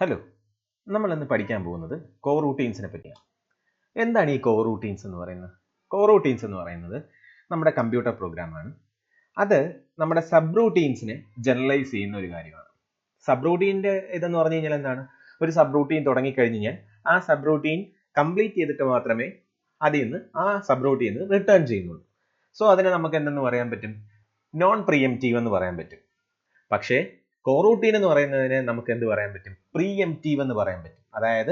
Hello, നമ്മൾ ഇന്ന് പഠിക്കാൻ പോകുന്നത് കോറൂട്ടീൻസിനെ പറ്റിയാണ്. എന്താണ് ഈ കോറൂട്ടീൻസ് എന്ന് പറയുന്നത്? കോറൂട്ടീൻസ് എന്ന് പറയുന്നത് നമ്മുടെ കമ്പ്യൂട്ടർ പ്രോഗ്രാമാണ്. അത് നമ്മുടെ സബ് റൂട്ടീൻസിനെ ജനറലൈസ് ചെയ്യുന്ന ഒരു കാര്യമാണ്. സബ് റൂട്ടീൻ്റെ ഇതെന്ന് പറഞ്ഞു കഴിഞ്ഞാൽ എന്താണ്? ഒരു സബ് റൂട്ടീൻ തുടങ്ങിക്കഴിഞ്ഞ് കഴിഞ്ഞാൽ ആ സബ് റൂട്ടീൻ കംപ്ലീറ്റ് ചെയ്തിട്ട് മാത്രമേ അതിൽ നിന്ന് ആ സബ് റൂട്ടീൻ റിട്ടേൺ ചെയ്യുന്നുള്ളൂ. സോ അതിനെ നമുക്ക് എന്തെന്ന് പറയാൻ പറ്റും? നോൺ പ്രീഎംപ്റ്റീവ് എന്ന് പറയാൻ പറ്റും. പക്ഷേ കോറൂട്ടീൻ എന്ന് പറയുന്നതിനെ നമുക്ക് എന്ത് പറയാൻ പറ്റും? പ്രീഎംപ്റ്റീവ് എന്ന് പറയാൻ പറ്റും. അതായത്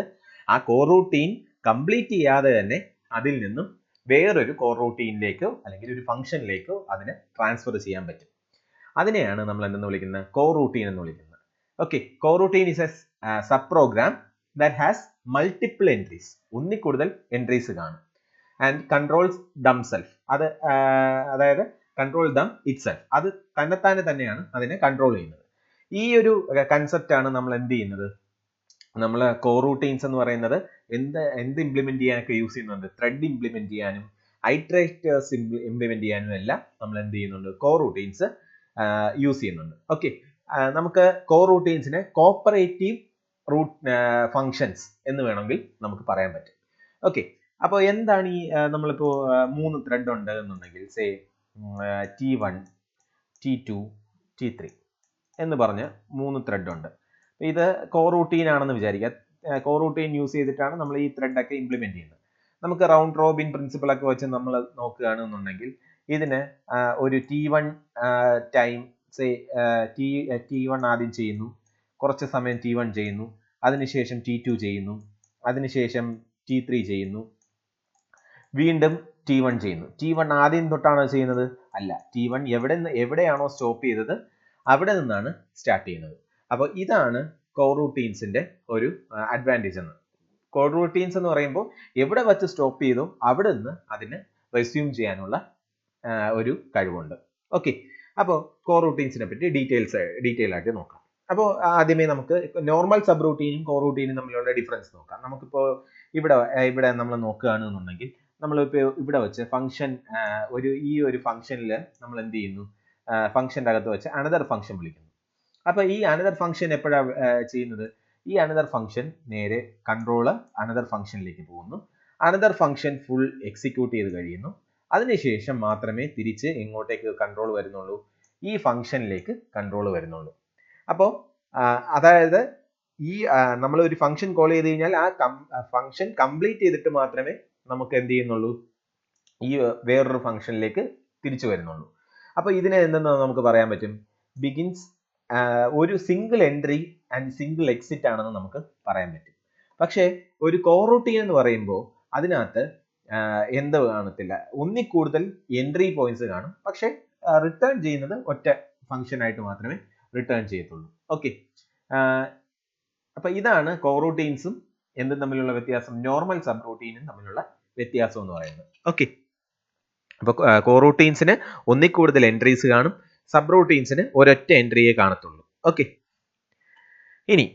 ആ കോറൂട്ടീൻ കംപ്ലീറ്റ് ചെയ്യാതെ തന്നെ അതിൽ നിന്നും വേറൊരു കോറൂട്ടീനിലേക്കോ അല്ലെങ്കിൽ ഒരു ഫംഗ്ഷനിലേക്കോ അതിനെ ട്രാൻസ്ഫർ ചെയ്യാൻ പറ്റും. അതിനെയാണ് നമ്മൾ എന്തെന്ന് വിളിക്കുന്നത്? കോറൂട്ടീൻ എന്ന് വിളിക്കുന്നത്. Okay, coroutine is a sub program that has multiple entries. ഒന്നിൽ കൂടുതൽ എൻട്രീസ് കാണും. And controls themselves. അതായത് കൺട്രോൾ ദം ഇറ്റ്സെൽഫ്. അത് തന്നെത്താനെ തന്നെയാണ് അതിനെ കൺട്രോൾ ചെയ്യുന്നത്. ഈ ഒരു കൺസെപ്റ്റ് ആണ് നമ്മൾ എന്ത് ചെയ്യുന്നത്? നമ്മൾ കോറൂട്ടീൻസ് എന്ന് പറയുന്നത് എന്ത് ഇംപ്ലിമെന്റ് ചെയ്യാനൊക്കെ യൂസ് ചെയ്യുന്നുണ്ട്? ത്രെഡ് ഇംപ്ലിമെന്റ് ചെയ്യാനും ഐട്രേറ്റേഴ്സ് ഇംപ്ലിമെന്റ് ചെയ്യാനും എല്ലാം നമ്മൾ എന്ത് ചെയ്യുന്നുണ്ട്? കോറൂട്ടീൻസ് യൂസ് ചെയ്യുന്നുണ്ട്. ഓക്കെ, നമുക്ക് കോറൂട്ടീൻസിനെ കോപ്പറേറ്റീവ് റൂട്ട് ഫങ്ഷൻസ് എന്ന് വേണമെങ്കിൽ നമുക്ക് പറയാൻ പറ്റും. ഓക്കെ, അപ്പോൾ എന്താണ് ഈ നമ്മളിപ്പോൾ 3 ത്രെഡ് ഉണ്ട് എന്നുണ്ടെങ്കിൽ സേ T1, T2, T3 എന്ന് പറഞ്ഞ് 3 ത്രെഡ് ഉണ്ട്. ഇത് കോറൂട്ടീൻ ആണെന്ന് വിചാരിക്കുക. കോറൂട്ടീൻ യൂസ് ചെയ്തിട്ടാണ് നമ്മൾ ഈ ത്രെഡ് ഒക്കെ ഇംപ്ലിമെന്റ് ചെയ്യുന്നത്. നമുക്ക് റൗണ്ട് റോബിൻ പ്രിൻസിപ്പിൾ ഒക്കെ വെച്ച് നമ്മൾ നോക്കുകയാണെന്നുണ്ടെങ്കിൽ ഇതിന് ഒരു T1 ടൈം സേ T1 ആദ്യം ചെയ്യുന്നു, കുറച്ച് സമയം T1 ചെയ്യുന്നു, അതിനുശേഷം T2 ചെയ്യുന്നു, അതിനുശേഷം T3 ചെയ്യുന്നു, വീണ്ടും T1 ചെയ്യുന്നു. T1 ആദ്യം തൊട്ടാണോ ചെയ്യുന്നത്? അല്ല, T1 എവിടെയാണോ സ്റ്റോപ്പ് ചെയ്തത് അവിടെ നിന്നാണ് സ്റ്റാർട്ട് ചെയ്യുന്നത്. അപ്പോൾ ഇതാണ് കോറൂട്ടീൻസിന്റെ ഒരു അഡ്വാൻറ്റേജ് എന്ന്. കോറൂട്ടീൻസ് എന്ന് പറയുമ്പോൾ എവിടെ വെച്ച് സ്റ്റോപ്പ് ചെയ്തോ അവിടെ നിന്ന് അതിന് റെസ്യൂം ചെയ്യാനുള്ള ഒരു കഴിവുണ്ട്. ഓക്കെ, അപ്പോൾ കോറൂട്ടീൻസിനെ പറ്റി ഡീറ്റെയിൽ ആയിട്ട് നോക്കാം. അപ്പോൾ ആദ്യമേ നമുക്ക് നോർമൽ സബ് റൂട്ടീനും കോറൂട്ടീനും തമ്മിലുള്ള ഡിഫറൻസ് നോക്കാം. നമുക്കിപ്പോൾ ഇവിടെ നമ്മൾ നോക്കുകയാണെന്നുണ്ടെങ്കിൽ നമ്മളിപ്പോൾ ഇവിടെ വെച്ച് ഫംഗ്ഷൻ ഈ ഒരു ഫംഗ്ഷനിൽ നമ്മൾ എന്ത് ചെയ്യുന്നു? ഫംഗ്ഷൻ്റെ അകത്ത് വെച്ച് അനദർ ഫംഗ്ഷൻ വിളിക്കുന്നു. അപ്പോൾ ഈ അനദർ ഫംഗ്ഷൻ എപ്പോഴാണ് ചെയ്യുന്നത്? ഈ അനദർ ഫംഗ്ഷൻ നേരെ കൺട്രോള് അനദർ ഫംഗ്ഷനിലേക്ക് പോകുന്നു. അനദർ ഫംഗ്ഷൻ ഫുൾ എക്സിക്യൂട്ട് ചെയ്ത് കഴിയുന്നു. അതിനുശേഷം മാത്രമേ തിരിച്ച് എങ്ങോട്ടേക്ക് കൺട്രോൾ വരുന്നുള്ളൂ? ഈ ഫംഗ്ഷനിലേക്ക് കൺട്രോൾ വരുന്നുള്ളൂ. അപ്പോൾ അതായത് ഈ നമ്മൾ ഒരു ഫംഗ്ഷൻ കോൾ ചെയ്ത് കഴിഞ്ഞാൽ ആ ഫംഗ്ഷൻ കംപ്ലീറ്റ് ചെയ്തിട്ട് മാത്രമേ നമുക്ക് എന്ത് ചെയ്യുന്നുള്ളൂ? ഈ വേറൊരു ഫംഗ്ഷനിലേക്ക് തിരിച്ചു വരുന്നുള്ളൂ. അപ്പോൾ ഇതിനെ എന്തെന്ന് നമുക്ക് പറയാൻ പറ്റും? ബിഗിൻസ് ഒരു single entry and single exit ആണെന്ന് നമുക്ക് പറയാൻ പറ്റും. പക്ഷേ ഒരു കോറൂട്ടീൻ എന്ന് പറയുമ്പോൾ അതിനകത്ത് എന്ത് കാണത്തില്ല, ഒന്നിൽ കൂടുതൽ എൻട്രി പോയിന്റ്സ് കാണും. പക്ഷേ റിട്ടേൺ ചെയ്യുന്നത് ഒറ്റ ഫംഗ്ഷൻ ആയിട്ട് മാത്രമേ റിട്ടേൺ ചെയ്യത്തുള്ളൂ. ഓക്കെ, അപ്പൊ ഇതാണ് കോറൂട്ടീൻസും എന്തും തമ്മിലുള്ള വ്യത്യാസം, നോർമൽ സബ് റൂട്ടീനും തമ്മിലുള്ള വ്യത്യാസം എന്ന് പറയുന്നത്. ഓക്കെ, അപ്പൊ കോറൂട്ടീൻസിന് ഒന്നിൽ കൂടുതൽ എൻട്രീസ് കാണും, സബ് റൂട്ടീൻസിന് ഒരൊറ്റ എൻട്രിയെ കാണത്തുള്ളൂ. ഓക്കെ, ഇനി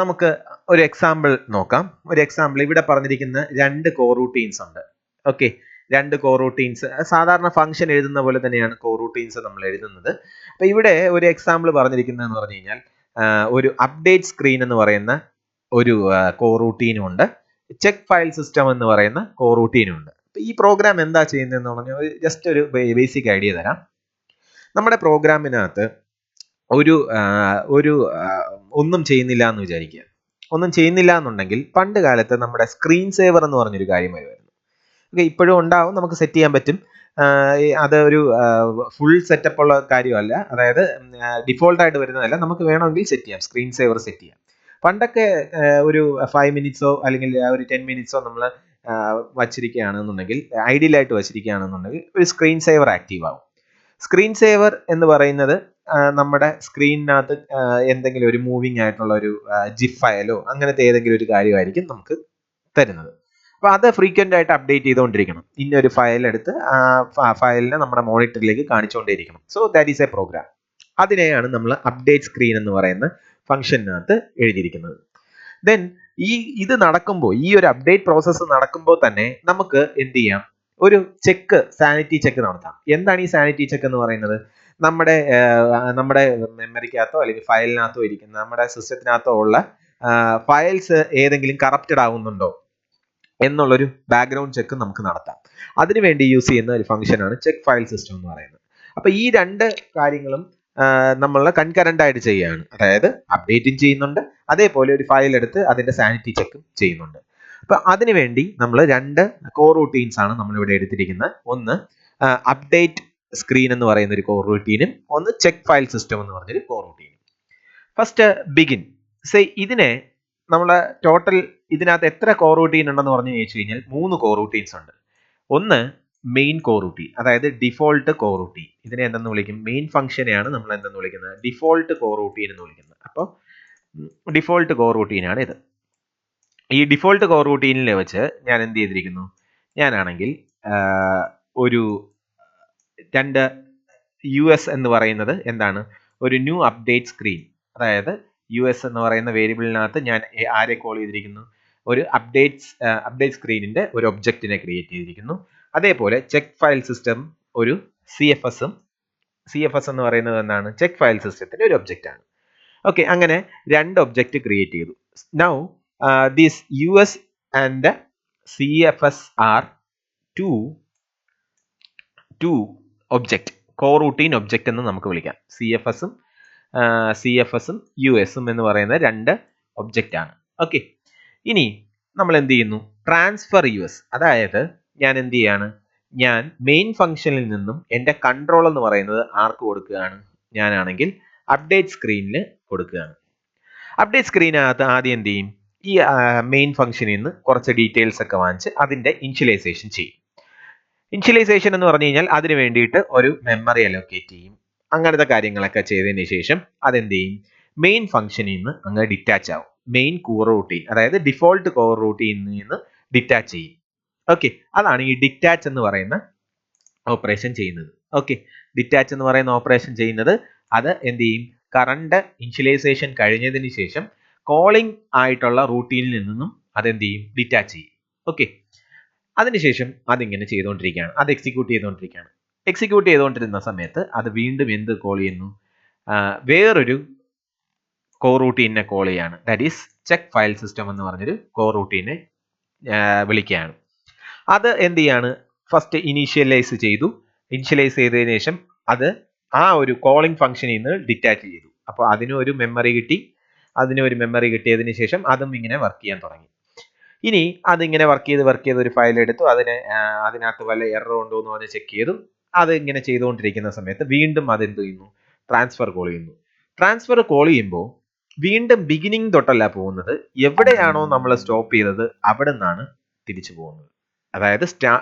നമുക്ക് ഒരു എക്സാമ്പിൾ നോക്കാം. ഒരു എക്സാമ്പിൾ ഇവിടെ പറഞ്ഞിരിക്കുന്ന 2 കോറൂട്ടീൻസ് ഉണ്ട്. ഓക്കെ, 2 കോറൂട്ടീൻസ് സാധാരണ ഫംഗ്ഷൻ എഴുതുന്ന പോലെ തന്നെയാണ് കോറൂട്ടീൻസ് നമ്മൾ എഴുതുന്നത്. അപ്പൊ ഇവിടെ ഒരു എക്സാമ്പിൾ പറഞ്ഞിരിക്കുന്നതെന്ന് പറഞ്ഞു കഴിഞ്ഞാൽ ഒരു അപ്ഡേറ്റ് സ്ക്രീൻ എന്ന് പറയുന്ന ഒരു കോറൂട്ടീനും ഉണ്ട്, ചെക്ക് ഫയൽ സിസ്റ്റം എന്ന് പറയുന്ന കോറൂട്ടീനും ഉണ്ട്. ഈ പ്രോഗ്രാം എന്താ ചെയ്യുന്നതെന്ന് പറഞ്ഞാൽ ജസ്റ്റ് ഒരു ബേസിക് ഐഡിയ തരാം. നമ്മുടെ പ്രോഗ്രാമിനകത്ത് ഒന്നും ചെയ്യുന്നില്ല എന്ന് വിചാരിക്കുക. ഒന്നും ചെയ്യുന്നില്ല എന്നുണ്ടെങ്കിൽ പണ്ട് കാലത്ത് നമ്മുടെ സ്ക്രീൻ സേവർ എന്ന് പറഞ്ഞൊരു കാര്യം വരുമായിരുന്നു. ഓക്കെ, ഇപ്പോഴും ഉണ്ടാവും, നമുക്ക് സെറ്റ് ചെയ്യാൻ പറ്റും. അത് ഒരു ഫുൾ സെറ്റപ്പ് ഉള്ള കാര്യമല്ല, അതായത് ഡിഫോൾട്ട് ആയിട്ട് വരുന്നതല്ല, നമുക്ക് വേണമെങ്കിൽ സെറ്റ് ചെയ്യാം, സ്ക്രീൻ സേവർ സെറ്റ് ചെയ്യാം. പണ്ടൊക്കെ ഒരു 5 മിനിറ്റ്സോ അല്ലെങ്കിൽ ഒരു 10 മിനിറ്റ്സോ നമ്മൾ വച്ചിരിക്കുകയാണെന്നുണ്ടെങ്കിൽ, ഐഡിയലായിട്ട് വച്ചിരിക്കുകയാണെന്നുണ്ടെങ്കിൽ ഒരു സ്ക്രീൻ സേവർ ആക്റ്റീവ് ആവും. സ്ക്രീൻ സേവർ എന്ന് പറയുന്നത് നമ്മുടെ സ്ക്രീനിനകത്ത് എന്തെങ്കിലും ഒരു മൂവിങ് ആയിട്ടുള്ള ഒരു ജിഫ് ഫയലോ അങ്ങനത്തെ ഏതെങ്കിലും ഒരു കാര്യമായിരിക്കും നമുക്ക് തരുന്നത്. അപ്പോൾ അത് ഫ്രീക്വന്റ് ആയിട്ട് അപ്ഡേറ്റ് ചെയ്തുകൊണ്ടിരിക്കണം. ഇന്നൊരു ഫയൽ എടുത്ത് ഫയലിനെ നമ്മുടെ മോണിറ്ററിലേക്ക് കാണിച്ചുകൊണ്ടേയിരിക്കണം. So that is a program. അതിനെയാണ് നമ്മൾ അപ്ഡേറ്റ് സ്ക്രീൻ എന്ന് പറയുന്ന ഫംഗ്ഷനകത്ത് എഴുതിയിരിക്കുന്നത്. ദെൻ ഇത് നടക്കുമ്പോൾ, ഈ ഒരു അപ്ഡേറ്റ് പ്രോസസ്സ് നടക്കുമ്പോൾ തന്നെ നമുക്ക് എന്ത് ചെയ്യാം? ഒരു ചെക്ക്, സാനിറ്റി ചെക്ക് നടത്താം. എന്താണ് ഈ സാനിറ്റി ചെക്ക് എന്ന് പറയുന്നത്? നമ്മുടെ മെമ്മറിക്കകത്തോ അല്ലെങ്കിൽ ഫയലിനകത്തോ ഇരിക്കുന്ന, നമ്മുടെ സിസ്റ്റത്തിനകത്തോ ഉള്ള ഫയൽസ് ഏതെങ്കിലും കറപ്റ്റഡ് ആവുന്നുണ്ടോ എന്നുള്ളൊരു ബാക്ക്ഗ്രൗണ്ട് ചെക്ക് നമുക്ക് നടത്താം. അതിനുവേണ്ടി യൂസ് ചെയ്യുന്ന ഒരു ഫംഗ്ഷനാണ് ചെക്ക് ഫയൽ സിസ്റ്റം എന്ന് പറയുന്നത്. അപ്പൊ ഈ രണ്ട് കാര്യങ്ങളും നമ്മൾ കൺകറന്റ് ആയിട്ട് ചെയ്യുകയാണ്. അതായത് അപ്ഡേറ്റിംഗ് ചെയ്യുന്നുണ്ട്, അതേപോലെ ഒരു ഫയൽ എടുത്ത് അതിന്റെ സാനിറ്റി ചെക്കും ചെയ്യുന്നുണ്ട്. അപ്പൊ അതിനുവേണ്ടി നമ്മൾ രണ്ട് കോർ റൂട്ടീൻസ് ആണ് നമ്മൾ ഇവിടെ എടുത്തിരിക്കുന്നത്. ഒന്ന് അപ്ഡേറ്റ് സ്ക്രീൻ എന്ന് പറയുന്ന ഒരു കോർ റൂട്ടീനും ഒന്ന് ചെക്ക് ഫയൽ സിസ്റ്റം എന്ന് പറഞ്ഞൊരു കോർ റൂട്ടീനും. First begin. ഇതിനെ നമ്മളെ ടോട്ടൽ ഇതിനകത്ത് എത്ര കോർ റൂട്ടീൻ ഉണ്ടെന്ന് പറഞ്ഞു ചോദിച്ചു കഴിഞ്ഞാൽ 3 കോർ റൂട്ടീൻസ് ഉണ്ട്. ഒന്ന് മെയിൻ കോർ റൂട്ടീൻ, അതായത് ഡിഫോൾട്ട് കോർ റൂട്ടീൻ. ഇതിനെ എന്തെന്ന് വിളിക്കും? മെയിൻ ഫംഗ്ഷനെയാണ് നമ്മൾ എന്തെന്ന് വിളിക്കുന്നത്? ഡിഫോൾട്ട് കോർ റൂട്ടീൻ എന്ന് വിളിക്കുന്നത്. അപ്പോൾ ഡിഫോൾട്ട് കോർ റൂട്ടീൻ ആണ് ഇത്. ഈ ഡിഫോൾട്ട് കോർ റൂട്ടീനിൽ വെച്ച് ഞാൻ എന്ത് ചെയ്തിരിക്കുന്നു? ഞാനാണെങ്കിൽ ഒരു രണ്ട് US എന്ന് പറയുന്നത് എന്താണ്? ഒരു ന്യൂ അപ്ഡേറ്റ് സ്ക്രീൻ, അതായത് US എന്ന് പറയുന്ന വേരിയബിളിനകത്ത് ഞാൻ ആരെ കോൾ ചെയ്തിരിക്കുന്നു? ഒരു അപ്ഡേറ്റ് സ്ക്രീനിന്റെ ഒരു ഒബ്ജക്റ്റിനെ ക്രിയേറ്റ് ചെയ്തിരിക്കുന്നു. അതേപോലെ ചെക്ക് ഫയൽ സിസ്റ്റം ഒരു CFS എന്ന് പറയുന്നത് എന്താണ്? ചെക്ക് ഫയൽ സിസ്റ്റത്തിന്റെ ഒരു ഒബ്ജക്റ്റ് ആണ്. ഓക്കെ, അങ്ങനെ രണ്ട് ഒബ്ജക്റ്റ് ക്രിയേറ്റ് ചെയ്തു. Now this US and CFS are two object, core routine object എന്ന് നമുക്ക് വിളിക്കാം. CFS-ഉം US-ഉം എന്ന് പറയുന്ന രണ്ട് ഒബ്ജക്റ്റ് ആണ്. ഓക്കെ, ഇനി നമ്മൾ എന്ത് ചെയ്യുന്നു? ട്രാൻസ്ഫർ US, അതായത് ഞാൻ എന്ത് ചെയ്യാണ്? ഞാൻ മെയിൻ ഫംഗ്ഷനിൽ നിന്നും എൻ്റെ കൺട്രോൾ എന്ന് പറയുന്നത് ആർക്ക് കൊടുക്കുകയാണ്? ഞാനാണെങ്കിൽ അപ്ഡേറ്റ് സ്ക്രീനിൽ കൊടുക്കുകയാണ്. അപ്ഡേറ്റ് സ്ക്രീനകത്ത് ആദ്യം എന്ത് ചെയ്യും? ഈ മെയിൻ ഫംഗ്ഷനിൽ നിന്ന് കുറച്ച് ഡീറ്റെയിൽസ് ഒക്കെ വാങ്ങിച്ച് അതിൻ്റെ ഇനിഷ്യലൈസേഷൻ ചെയ്യും. ഇനിഷ്യലൈസേഷൻ എന്ന് പറഞ്ഞു കഴിഞ്ഞാൽ അതിന് വേണ്ടിയിട്ട് ഒരു മെമ്മറി അലോക്കേറ്റ് ചെയ്യും. അങ്ങനത്തെ കാര്യങ്ങളൊക്കെ ചെയ്തതിന് ശേഷം അതെന്ത് ചെയ്യും? മെയിൻ ഫംഗ്ഷനിൽ നിന്ന് അങ്ങ് ഡിറ്റാച്ച് ആവും. മെയിൻ കോർ റൂട്ടീൻ, അതായത് ഡിഫോൾട്ട് കോർ റൂട്ടീനിൽ നിന്ന് ഡിറ്റാച്ച് ചെയ്യും. ഓക്കെ, അതാണ് ഈ ഡിറ്റാച്ച് എന്ന് പറയുന്ന ഓപ്പറേഷൻ ചെയ്യുന്നത്. ഓക്കെ, ഡിറ്റാച്ച് എന്ന് പറയുന്ന ഓപ്പറേഷൻ ചെയ്യുന്നത് അത് എന്ത് ചെയ്യും? കറണ്ട് ഇനിഷ്യലൈസേഷൻ കഴിഞ്ഞതിന് ശേഷം കോളിംഗ് ആയിട്ടുള്ള റൂട്ടീനിൽ നിന്നും അതെന്ത് ചെയ്യും? ഡിറ്റാച്ച് ചെയ്യും. ഓക്കെ, അതിനുശേഷം അതിങ്ങനെ ചെയ്തുകൊണ്ടിരിക്കുകയാണ്, അത് എക്സിക്യൂട്ട് ചെയ്തുകൊണ്ടിരിക്കുകയാണ്. എക്സിക്യൂട്ട് ചെയ്തുകൊണ്ടിരുന്ന സമയത്ത് അത് വീണ്ടും എന്ത് കോൾ ചെയ്യുന്നു? വേറൊരു കോർ റൂട്ടീനെ കോൾ ചെയ്യാണ്. That is check file system എന്ന് പറഞ്ഞൊരു കോർ റൂട്ടീനെ വിളിക്കുകയാണ്. അത് എന്ത് ചെയ്യാണ്? ഫസ്റ്റ് ഇനീഷ്യലൈസ് ചെയ്തു. ഇനീഷ്യലൈസ് ചെയ്തതിനു ശേഷം അത് ആ ഒരു കോളിംഗ് ഫംഗ്ഷനിൽ നിന്ന് ഡിറ്റാച്ച് ചെയ്തു. അപ്പോൾ അതിന് ഒരു മെമ്മറി കിട്ടിയതിന് ശേഷം അതും ഇങ്ങനെ വർക്ക് ചെയ്യാൻ തുടങ്ങി. ഇനി അതിങ്ങനെ വർക്ക് ചെയ്ത് ഒരു ഫയൽ എടുത്തു, അതിനകത്ത് വല്ല എറർ ഉണ്ടോ എന്ന് പറഞ്ഞ് ചെക്ക് ചെയ്തു. അത് ഇങ്ങനെ ചെയ്തുകൊണ്ടിരിക്കുന്ന സമയത്ത് വീണ്ടും അതെന്ത് ചെയ്യുന്നു? ട്രാൻസ്ഫർ കോൾ ചെയ്യുന്നു. ട്രാൻസ്ഫർ കോൾ ചെയ്യുമ്പോൾ വീണ്ടും ബിഗിനിങ് തൊട്ടല്ല പോകുന്നത്, എവിടെയാണോ നമ്മൾ സ്റ്റോപ്പ് ചെയ്തത് അവിടെ നിന്നാണ് തിരിച്ചു പോകുന്നത്. അതായത്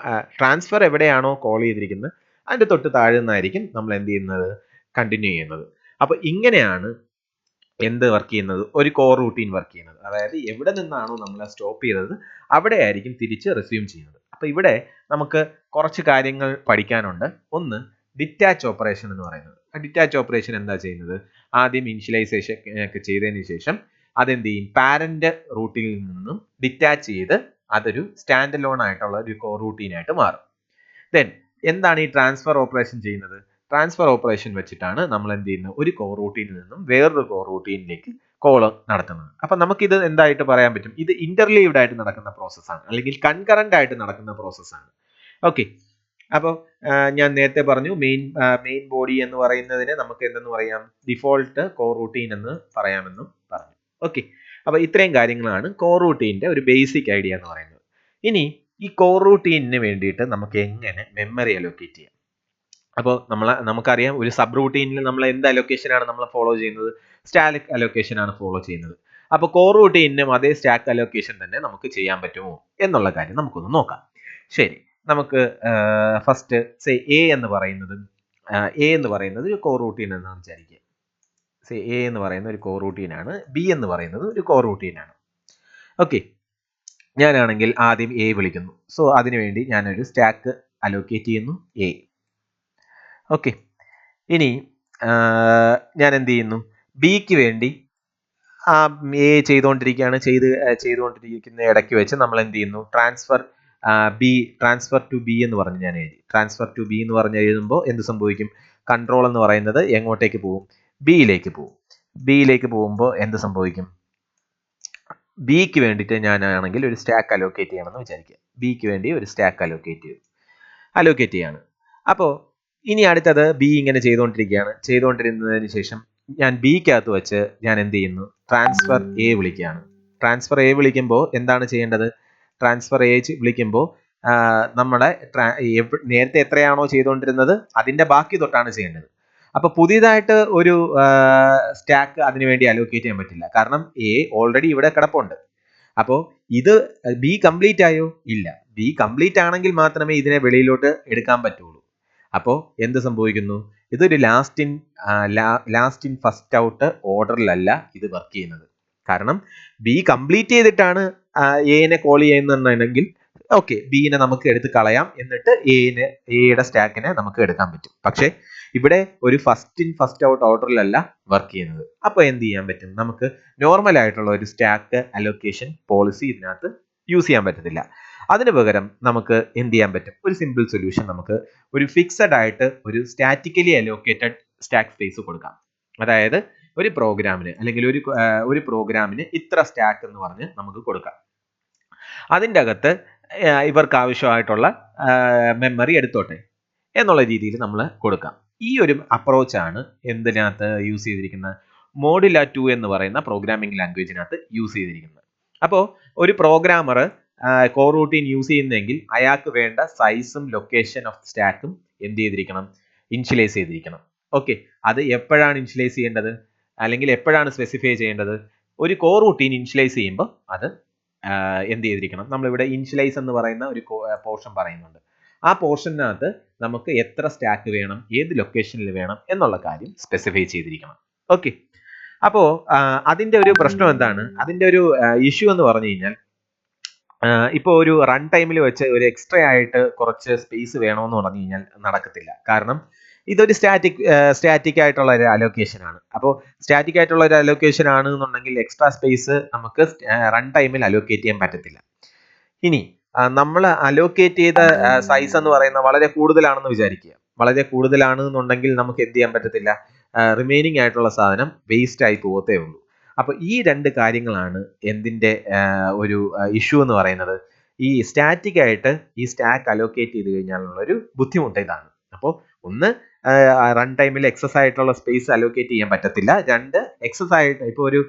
ട്രാൻസ്ഫർ എവിടെയാണോ കോൾ ചെയ്തിരിക്കുന്നത് അതിന്റെ തൊട്ട് താഴെ നിന്നായിരിക്കും നമ്മൾ എന്ത് ചെയ്യുന്നത്? കണ്ടിന്യൂ ചെയ്യുന്നത്. അപ്പൊ ഇങ്ങനെയാണ് എന്ത് വർക്ക് ചെയ്യുന്നത്? ഒരു കോർ റൂട്ടീൻ വർക്ക് ചെയ്യുന്നത്. അതായത് എവിടെ നിന്നാണോ നമ്മൾ സ്റ്റോപ്പ് ചെയ്തത് അവിടെ ആയിരിക്കും തിരിച്ച് റിസ്യൂം ചെയ്യുന്നത്. അപ്പൊ ഇവിടെ നമുക്ക് കുറച്ച് കാര്യങ്ങൾ പഠിക്കാനുണ്ട്. ഒന്ന് ഡിറ്റാച്ച് ഓപ്പറേഷൻ എന്ന് പറയുന്നത്. ഡിറ്റാച്ച് ഓപ്പറേഷൻ എന്താ ചെയ്യുന്നത്? ആദ്യം ഇനിഷ്യലൈസേഷൻ ഒക്കെ ചെയ്തതിന് ശേഷം അതെന്ത് ചെയ്യും? പാരന്റ് റൂട്ടിൽ നിന്നും ഡിറ്റാച്ച് ചെയ്ത് അതൊരു സ്റ്റാൻഡ് അലോൺ ആയിട്ടുള്ള ഒരു കോർ റൂട്ടീൻ ആയിട്ട് മാറും. ദെൻ എന്താണ് ഈ ട്രാൻസ്ഫർ ഓപ്പറേഷൻ ചെയ്യുന്നത്? ട്രാൻസ്ഫർ ഓപ്പറേഷൻ വെച്ചിട്ടാണ് നമ്മൾ എന്ത് ചെയ്യുന്നത്? ഒരു കോർ റൂട്ടീനിൽ നിന്നും വേറൊരു കോർ റൂട്ടീനിലേക്ക് കോൾ നടത്തുന്നത്. അപ്പൊ നമുക്കിത് എന്തായിട്ട് പറയാൻ പറ്റും? ഇത് ഇന്റർലീവ്ഡ് ആയിട്ട് നടക്കുന്ന പ്രോസസ്സാണ്, അല്ലെങ്കിൽ കൺകറന്റ് ആയിട്ട് നടക്കുന്ന പ്രോസസ്സാണ്. ഓക്കെ, അപ്പോൾ ഞാൻ നേരത്തെ പറഞ്ഞു മെയിൻ ബോഡി എന്ന് പറയുന്നതിനെ നമുക്ക് എന്തെന്ന് പറയാം? ഡിഫോൾട്ട് കോർ റൂട്ടീൻ എന്ന് പറയാമെന്നും പറഞ്ഞു. ഓക്കെ, അപ്പൊ ഇത്രയും കാര്യങ്ങളാണ് കോർ റൂട്ടീന്റെ ഒരു ബേസിക് ഐഡിയ എന്ന് പറയുന്നത്. ഇനി ഈ കോർ റൂട്ടീനിന് വേണ്ടിയിട്ട് നമുക്ക് എങ്ങനെ മെമ്മറി അലോക്കേറ്റ് ചെയ്യാം? അപ്പോൾ നമുക്കറിയാം ഒരു സബ് റൂട്ടീനിൽ നമ്മൾ എന്ത് അലോക്കേഷൻ ആണ് നമ്മൾ ഫോളോ ചെയ്യുന്നത്? സ്റ്റാറ്റിക് അലോക്കേഷൻ ആണ് ഫോളോ ചെയ്യുന്നത്. അപ്പോൾ കോർ റൂട്ടീനും അതേ സ്റ്റാക്ക് അലോക്കേഷൻ തന്നെ നമുക്ക് ചെയ്യാൻ പറ്റുമോ എന്നുള്ള കാര്യം നമുക്കൊന്ന് നോക്കാം. ശരി, നമുക്ക് ഫസ്റ്റ് എ എന്ന് പറയുന്നത് ഒരു കോർ റൂട്ടീൻ എന്ന് വിചാരിക്കുക. എ എന്ന് പറയുന്ന ഒരു കോർ റൂട്ടീനാണ്, ബി എന്ന് പറയുന്നത് ഒരു കോർ റൂട്ടീനാണ്. ഓക്കെ, ഞാനാണെങ്കിൽ ആദ്യം എ വിളിക്കുന്നു. സോ അതിനുവേണ്ടി ഞാനൊരു സ്റ്റാക്ക് അലോക്കേറ്റ് ചെയ്യുന്നു എ. ഓക്കെ, ഇനി ഞാൻ എന്ത് ചെയ്യുന്നു? ബിക്ക് വേണ്ടി എ ചെയ്തുകൊണ്ടിരിക്കുന്ന ഇടയ്ക്ക് വെച്ച് നമ്മൾ എന്ത് ചെയ്യുന്നു? ട്രാൻസ്ഫർ ടു ബി എന്ന് പറഞ്ഞ് ഞാൻ എഴുതി. ട്രാൻസ്ഫർ ടു ബി എന്ന് പറഞ്ഞ് എഴുതുമ്പോൾ എന്ത് സംഭവിക്കും? കൺട്രോൾ എന്ന് പറയുന്നത് എങ്ങോട്ടേക്ക് പോകും? ബിയിലേക്ക് പോകും. ബിയിലേക്ക് പോകുമ്പോൾ എന്ത് സംഭവിക്കും? ബിക്ക് വേണ്ടിയിട്ട് ഞാനാണെങ്കിൽ ഒരു സ്റ്റാക്ക് അലോക്കേറ്റ് ചെയ്യണമെന്ന് വിചാരിക്കുക. ബിക്ക് വേണ്ടി ഒരു സ്റ്റാക്ക് അലോക്കേറ്റ് ചെയ്യാണ്. അപ്പോൾ ഇനി അടുത്തത് ബി ഇങ്ങനെ ചെയ്തുകൊണ്ടിരുന്നതിന് ശേഷം ഞാൻ ബിക്കകത്ത് വെച്ച് ഞാൻ എന്ത് ചെയ്യുന്നു, ട്രാൻസ്ഫർ എ വിളിക്കുകയാണ്. ട്രാൻസ്ഫർ എ വിളിക്കുമ്പോൾ എന്താണ് ചെയ്യേണ്ടത്? ട്രാൻസ്ഫർ എ വിളിക്കുമ്പോൾ നമ്മുടെ നേരത്തെ എത്രയാണോ ചെയ്തുകൊണ്ടിരുന്നത് അതിന്റെ ബാക്കി തൊട്ടാണ് ചെയ്യേണ്ടത്. അപ്പൊ പുതിയതായിട്ട് ഒരു സ്റ്റാക്ക് അതിനു വേണ്ടി അലോക്കേറ്റ് ചെയ്യാൻ പറ്റില്ല, കാരണം എ ഓൾറെഡി ഇവിടെ കിടപ്പുണ്ട്. അപ്പോൾ ഇത് ബി കംപ്ലീറ്റ് ആയോ? ഇല്ല. ബി കംപ്ലീറ്റ് ആണെങ്കിൽ മാത്രമേ ഇതിനെ വെളിയിലോട്ട് എടുക്കാൻ പറ്റുള്ളൂ. അപ്പോൾ എന്ത് സംഭവിക്കുന്നു? ഇതൊരു ലാസ്റ്റ് ഇൻ ഫസ്റ്റ് ഔട്ട് ഓർഡറിലല്ല ഇത് വർക്ക് ചെയ്യുന്നത്. കാരണം ബി കംപ്ലീറ്റ് ചെയ്തിട്ടാണ് എനെ കോൾ ചെയ്യുന്നുണ്ടെങ്കിൽ ഓക്കെ, ബിനെ നമുക്ക് എടുത്ത് കളയാം, എന്നിട്ട് എയുടെ സ്റ്റാക്കിനെ നമുക്ക് എടുക്കാൻ പറ്റും. പക്ഷെ ഇവിടെ ഒരു ഫസ്റ്റ് ഇൻ ഫസ്റ്റ് ഔട്ട് ഓർഡറിലല്ല വർക്ക് ചെയ്യുന്നത്. അപ്പോൾ എന്ത് ചെയ്യാൻ പറ്റും? നമുക്ക് നോർമൽ ആയിട്ടുള്ള ഒരു സ്റ്റാക്ക് അലോക്കേഷൻ പോളിസി ഇതിനകത്ത് യൂസ് ചെയ്യാൻ പറ്റത്തില്ല. അതിന് പകരം നമുക്ക് എന്ത് ചെയ്യാൻ പറ്റും? ഒരു സിമ്പിൾ സൊല്യൂഷൻ, നമുക്ക് ഒരു ഫിക്സഡ് ആയിട്ട് ഒരു സ്റ്റാറ്റിക്കലി അലോക്കേറ്റഡ് സ്റ്റാക്ക് സ്പേസ് കൊടുക്കാം. അതായത് ഒരു പ്രോഗ്രാമിന് അല്ലെങ്കിൽ ഒരു പ്രോഗ്രാമിന് ഇത്ര സ്റ്റാക്ക് എന്ന് പറഞ്ഞ് നമുക്ക് കൊടുക്കാം. അതിൻ്റെ അകത്ത് ഇവർക്ക് ആവശ്യമായിട്ടുള്ള മെമ്മറി എടുത്തോട്ടെ എന്നുള്ള രീതിയിൽ നമ്മൾ കൊടുക്കാം. ഈ ഒരു അപ്രോച്ചാണ് എന്തിനകത്ത് യൂസ് ചെയ്തിരിക്കുന്നത്? മോഡുല 2 എന്ന് പറയുന്ന പ്രോഗ്രാമിംഗ് ലാംഗ്വേജിനകത്ത് യൂസ് ചെയ്തിരിക്കുന്നത്. അപ്പോൾ ഒരു പ്രോഗ്രാമർ കോർ റൂട്ടീൻ യൂസ് ചെയ്യുന്നെങ്കിൽ അയാൾക്ക് വേണ്ട സൈസും ലൊക്കേഷൻ ഓഫ് സ്റ്റാക്കും എന്ത് ചെയ്തിരിക്കണം? ഇനിഷ്യലൈസ് ചെയ്തിരിക്കണം. ഓക്കെ, അത് എപ്പോഴാണ് ഇനിഷ്യലൈസ് ചെയ്യേണ്ടത് അല്ലെങ്കിൽ എപ്പോഴാണ് സ്പെസിഫൈ ചെയ്യേണ്ടത്? ഒരു കോർ റൂട്ടീൻ ഇനിഷ്യലൈസ് ചെയ്യുമ്പോൾ അത് എന്ത് ചെയ്തിരിക്കണം? നമ്മളിവിടെ ഇനിഷ്യലൈസ് എന്ന് പറയുന്ന ഒരു പോർഷൻ പറയുന്നുണ്ട്. ആ പോർഷനകത്ത് നമുക്ക് എത്ര സ്റ്റാക്ക് വേണം, ഏത് ലൊക്കേഷനിൽ വേണം എന്നുള്ള കാര്യം സ്പെസിഫൈ ചെയ്തിരിക്കണം. ഓക്കെ, അപ്പോൾ അതിൻ്റെ ഒരു പ്രശ്നം എന്താണ്? അതിൻ്റെ ഒരു ഇഷ്യൂ എന്ന് പറഞ്ഞു കഴിഞ്ഞാൽ, ഇപ്പോൾ ഒരു റൺ ടൈമിൽ വെച്ച് ഒരു എക്സ്ട്രാ ആയിട്ട് കുറച്ച് സ്പേസ് വേണമെന്ന് പറഞ്ഞു കഴിഞ്ഞാൽ നടക്കത്തില്ല. കാരണം ഇതൊരു സ്റ്റാറ്റിക് ആയിട്ടുള്ള ഒരു അലോക്കേഷൻ ആണ്. അപ്പോൾ സ്റ്റാറ്റിക് ആയിട്ടുള്ള ഒരു അലോക്കേഷൻ ആണ് എന്നുണ്ടെങ്കിൽ എക്സ്ട്രാ സ്പേസ് നമുക്ക് റൺ ടൈമിൽ അലോക്കേറ്റ് ചെയ്യാൻ പറ്റത്തില്ല. ഇനി നമ്മൾ അലോക്കേറ്റ് ചെയ്ത സൈസ് എന്ന് പറയുന്നത് വളരെ കൂടുതലാണെന്ന് വിചാരിക്കുക. വളരെ കൂടുതലാണെന്നുണ്ടെങ്കിൽ നമുക്ക് എന്ത് ചെയ്യാൻ പറ്റത്തില്ല? റിമൈനിങ് ആയിട്ടുള്ള സാധനം വേസ്റ്റ് ആയി പോകത്തേ ഉള്ളൂ. അപ്പോൾ ഈ രണ്ട് കാര്യങ്ങളാണ് എന്തിൻ്റെ ഒരു ഇഷ്യൂ എന്ന് പറയുന്നത്. ഈ സ്റ്റാറ്റിക് ആയിട്ട് ഈ സ്റ്റാക്ക് അലോക്കേറ്റ് ചെയ്ത് കഴിഞ്ഞാലുള്ള ഒരു ബുദ്ധിമുട്ട് ഇതാണ്. അപ്പോൾ ഒന്ന്, റൺ ടൈമിൽ എക്സസ് ആയിട്ടുള്ള സ്പേസ് അലോക്കേറ്റ് ചെയ്യാൻ പറ്റത്തില്ല. രണ്ട്, എക്സസ് ആയിട്ട് ഇപ്പോൾ ഒരു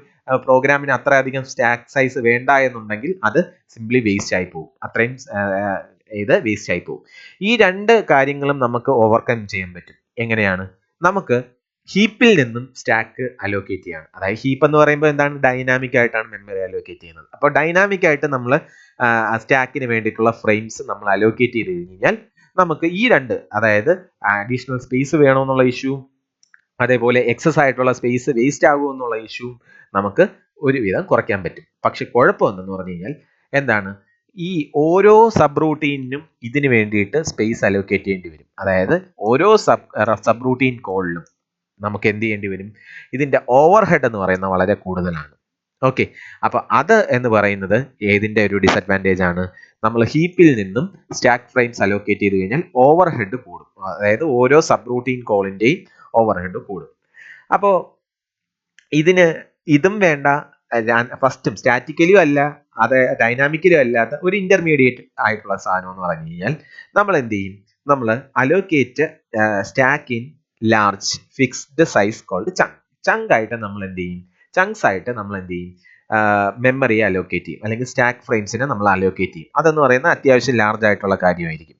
പ്രോഗ്രാമിന് അത്രയധികം സ്റ്റാക്ക് സൈസ് വേണ്ട എന്നുണ്ടെങ്കിൽ അത് സിംപ്ലി വേസ്റ്റ് ആയി പോകും. അത്രയും ഇത് വേസ്റ്റ് ആയി പോകും. ഈ രണ്ട് കാര്യങ്ങളും നമുക്ക് ഓവർകം ചെയ്യാൻ പറ്റും. എങ്ങനെയാണ്? നമുക്ക് ഹീപ്പിൽ നിന്നും സ്റ്റാക്ക് അലോക്കേറ്റ് ചെയ്യാണ്. അതായത് ഹീപ്പ് എന്ന് പറയുമ്പോൾ എന്താണ്? ഡൈനാമിക് ആയിട്ടാണ് മെമ്മറി അലോക്കേറ്റ് ചെയ്യുന്നത്. അപ്പോൾ ഡൈനാമിക് ആയിട്ട് നമ്മൾ സ്റ്റാക്കിന് വേണ്ടിയിട്ടുള്ള ഫ്രെയിംസ് നമ്മൾ അലോക്കേറ്റ് ചെയ്ത് കഴിഞ്ഞാൽ നമുക്ക് ഈ രണ്ട്, അതായത് അഡീഷണൽ സ്പേസ് വേണമെന്നുള്ള ഇഷ്യൂ, അതേപോലെ എക്സസ് ആയിട്ടുള്ള സ്പേസ് വേസ്റ്റ് ആകുമോ എന്നുള്ള ഇഷ്യൂ നമുക്ക് ഒരുവിധം കുറയ്ക്കാൻ പറ്റും. പക്ഷെ കുഴപ്പം എന്തെന്ന് പറഞ്ഞു കഴിഞ്ഞാൽ എന്താണ്? ഈ ഓരോ സബ് റൂട്ടീനും ഇതിന് വേണ്ടിയിട്ട് സ്പേസ് അലോക്കേറ്റ് ചെയ്യേണ്ടി വരും. അതായത് ഓരോ സബ് റൂട്ടീൻ കോളിലും നമുക്ക് എന്ത് ചെയ്യേണ്ടി വരും? ഇതിന്റെ ഓവർ ഹെഡ് എന്ന് പറയുന്നത് വളരെ കൂടുതലാണ്. ഓക്കെ, അപ്പൊ അത് എന്ന് പറയുന്നത് ഏതിന്റെ ഒരു ഡിസഡ്വാൻറ്റേജ് ആണ്? നമ്മൾ ഹീപ്പിൽ നിന്നും സ്റ്റാക്ക് ഫ്രെയിംസ് അലോക്കേറ്റ് ചെയ്ത് കഴിഞ്ഞാൽ ഓവർ ഹെഡ് കൂടും. അതായത് ഓരോ സബ് റൂട്ടീൻ കോളിന്റെയും ഓവർ ഹെഡ് കൂടും. അപ്പോൾ ഇതും വേണ്ട, ഫസ്റ്റും സ്റ്റാറ്റിക്കലിയും അല്ല, അത് ഡൈനാമിക്കലും അല്ലാത്ത ഒരു ഇന്റർമീഡിയറ്റ് ആയിട്ടുള്ള സാധനം എന്ന് പറഞ്ഞു കഴിഞ്ഞാൽ നമ്മൾ എന്ത് ചെയ്യും? നമ്മൾ allocate stack in large fixed size called chunk ആയിട്ട് നമ്മൾ എന്ത് ചെയ്യും? ചങ്ക്സ് ആയിട്ട് നമ്മൾ എന്ത് ചെയ്യും? മെമ്മറിയെ അലോക്കേറ്റ് ചെയ്യും, അല്ലെങ്കിൽ സ്റ്റാക്ക് ഫ്രെയിംസിനെ നമ്മൾ അലോക്കേറ്റ് ചെയ്യും. അതെന്ന് പറയുന്നത് അത്യാവശ്യം ലാർജ് ആയിട്ടുള്ള കാര്യമായിരിക്കും.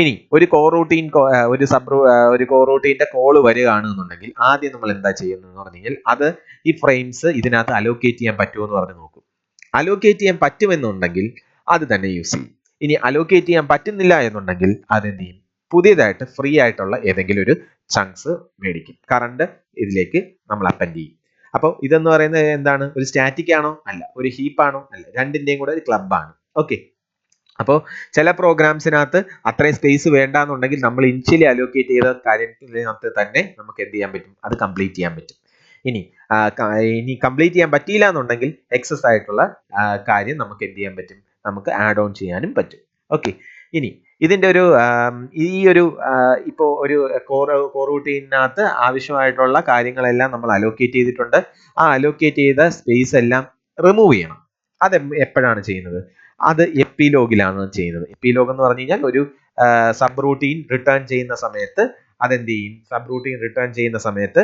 ഇനി ഒരു കോർ റൂട്ടീൻ ഒരു കോർ റൂട്ടീന്റെ കോള് വരികയാണെന്നുണ്ടെങ്കിൽ ആദ്യം നമ്മൾ എന്താ ചെയ്യുന്നതെന്ന് പറഞ്ഞു കഴിഞ്ഞാൽ അത് ഈ ഫ്രെയിംസ് ഇതിനകത്ത് അലോക്കേറ്റ് ചെയ്യാൻ പറ്റുമോ എന്ന് പറഞ്ഞ് നോക്കും. അലോക്കേറ്റ് ചെയ്യാൻ പറ്റുമെന്നുണ്ടെങ്കിൽ അത് തന്നെ യൂസ് ചെയ്യും. ഇനി അലോക്കേറ്റ് ചെയ്യാൻ പറ്റുന്നില്ല എന്നുണ്ടെങ്കിൽ അതെന്ത് ചെയ്യും? പുതിയതായിട്ട് ഫ്രീ ആയിട്ടുള്ള ഏതെങ്കിലും ഒരു ചങ്ക്സ് മേടിക്കും, കറണ്ട് ഇതിലേക്ക് നമ്മൾ അപ്പൻഡ് ചെയ്യും. അപ്പോൾ ഇതെന്ന് പറയുന്നത് എന്താണ്? ഒരു സ്റ്റാറ്റിക് ആണോ? അല്ല. ഒരു ഹീപ്പ് ആണോ? അല്ല. രണ്ടിന്റെയും കൂടെ ഒരു ക്ലബാണ്. ഓക്കെ, അപ്പോൾ ചില പ്രോഗ്രാംസിനകത്ത് അത്രയും സ്പേസ് വേണ്ടാന്നുണ്ടെങ്കിൽ നമ്മൾ ഇനിഷ്യലി അലോക്കേറ്റ് ചെയ്ത കാര്യത്തിനകത്ത് തന്നെ നമുക്ക് എന്ത് ചെയ്യാൻ പറ്റും? അത് കംപ്ലീറ്റ് ചെയ്യാൻ പറ്റും. ഇനി കംപ്ലീറ്റ് ചെയ്യാൻ പറ്റിയില്ല എന്നുണ്ടെങ്കിൽ എക്സസ് ആയിട്ടുള്ള കാര്യം നമുക്ക് എന്ത് ചെയ്യാൻ പറ്റും? നമുക്ക് ആഡ് ഓൺ ചെയ്യാനും പറ്റും. ഓക്കെ, ഇനി ഇതിന്റെ ഒരു ഇപ്പോൾ ഒരു കോർ റൂട്ടീനകത്ത് ആവശ്യമായിട്ടുള്ള കാര്യങ്ങളെല്ലാം നമ്മൾ അലോക്കേറ്റ് ചെയ്തിട്ടുണ്ട്. ആ അലോക്കേറ്റ് ചെയ്ത സ്പേസ് എല്ലാം റിമൂവ് ചെയ്യണം. അത് എപ്പോഴാണ് ചെയ്യുന്നത്? അത് എപ്പിലോഗിലാണ് ചെയ്യുന്നത്. എപ്പിലോഗ് എന്ന് പറഞ്ഞു കഴിഞ്ഞാൽ ഒരു സബ് റൂട്ടീൻ റിട്ടേൺ ചെയ്യുന്ന സമയത്ത് അതെന്ത് ചെയ്യും? സബ് റൂട്ടീൻ റിട്ടേൺ ചെയ്യുന്ന സമയത്ത്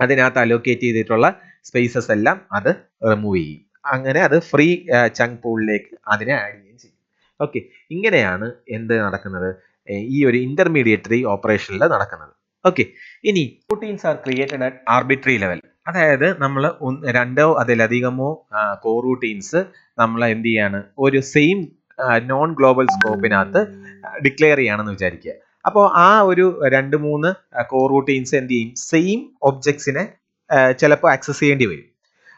അതിനകത്ത് അലോക്കേറ്റ് ചെയ്തിട്ടുള്ള സ്പേസസ് എല്ലാം അത് റിമൂവ് ചെയ്യും. അങ്ങനെ അത് ഫ്രീ ചങ്ക് പൂളിലേക്ക് അതിനെ ആഡ് ചെയ്യുകയും ചെയ്യും. ഓക്കെ, ഇങ്ങനെയാണ് എന്ത് നടക്കുന്നത്? ഈ ഒരു ഇന്റർമീഡിയറ്ററി ഓപ്പറേഷനിൽ നടക്കുന്നത്. ഓക്കെ, ഇനി routines are created at arbitrary level. അതായത് നമ്മൾ രണ്ടോ അതിലധികമോ കോറൂട്ടീൻസ് നമ്മൾ എന്ത് ചെയ്യാണ്? ഒരു സെയിം നോൺ ഗ്ലോബൽ സ്കോപ്പിനകത്ത് ഡിക്ലെയർ ചെയ്യുകയാണെന്ന് വിചാരിക്കുക. അപ്പോൾ ആ ഒരു 2-3 കോറൂട്ടീൻസ് എന്ത് ചെയ്യും? സെയിം ഒബ്ജക്ട്സിനെ ചിലപ്പോൾ ആക്സസ് ചെയ്യേണ്ടി വരും.